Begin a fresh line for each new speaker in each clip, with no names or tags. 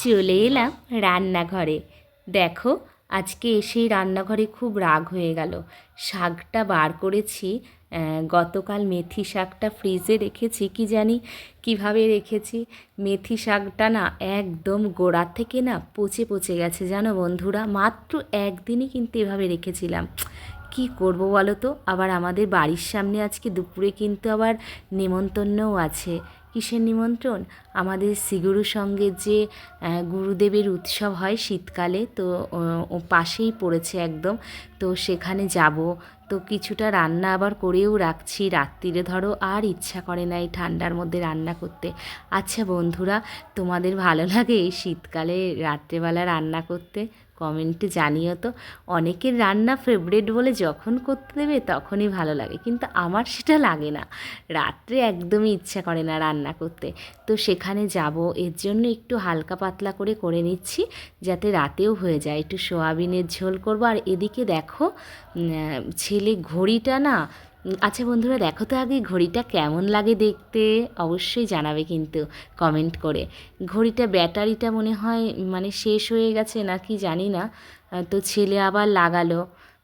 চলে এলাম রান্নাঘরে। দেখো, আজকে এসেই রান্নাঘরে খুব রাগ হয়ে গেল। শাকটা বার করেছি, গতকাল মেথি শাকটা ফ্রিজে রেখেছি, কি জানি কিভাবে রেখেছি। মেথি শাকটা না একদম গোড়া থেকে না পচে পচে গেছে জানো বন্ধুরা। মাত্র একদিনই কিন্তু এভাবে রেখেছিলাম। কি করব বলো তো। আবার আমাদের বাড়ির সামনে আজকে দুপুরে কিন্তু আবার নেমন্তন্নও আছে। কিসের নিমন্ত্রণ? আমাদের সিগুরু সঙ্গে যে গুরুদেবের উৎসব হয় শীতকালে, তো ও পাশেই পড়েছে একদম। তো সেখানে যাব। তো কিছুটা রান্না আবার করেও রাখছি, রাত্রিরে ধরো আর ইচ্ছা করে না এই ঠান্ডার মধ্যে রান্না করতে। আচ্ছা বন্ধুরা, তোমাদের ভালো লাগে এই শীতকালে রাত্রেবেলা রান্না করতে? কমেন্টে জানিও তো। অনেকের রান্না ফেভারিট বলে যখন করতে দেবে তখনই ভালো লাগে, কিন্তু আমার সেটা লাগে না। রাত্রে একদমই ইচ্ছা করে না রান্না করতে। তো সেখানে যাব, এর জন্য একটু হালকা পাতলা করে করে নিচ্ছি, যাতে রাতেও হয়ে যায়। একটু সোয়াবিনের ঝোল করব। আর এদিকে দেখো, ছেলে ঘড়িটা না, আচ্ছা বন্ধুরা দেখো তো আগে ঘড়িটা কেমন লাগে দেখতে, অবশ্যই জানাবে কিন্তু কমেন্ট করে। ঘড়িটা ব্যাটারিটা মনে হয় মানে শেষ হয়ে গেছে নাকি জানি না। তো ছেলে আবার লাগালো,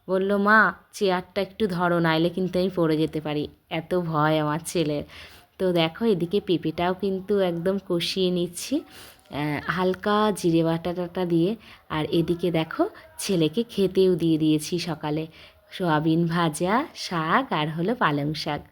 বলল মা চেয়ারটা একটু ধরো, নাইলে কিন্তু আমি পড়ে যেতে পারি। এত ভয় আমার ছেলের। তো দেখো এদিকে পেঁপেটাও কিন্তু একদম কষিয়ে নিচ্ছি হালকা জিরে বাটাটা দিয়ে। আর এদিকে দেখো ছেলেকে খেতেও দিয়ে দিয়েছি সকালে সোয়াবিন ভাজা, শাক আর হলো পালং শাক।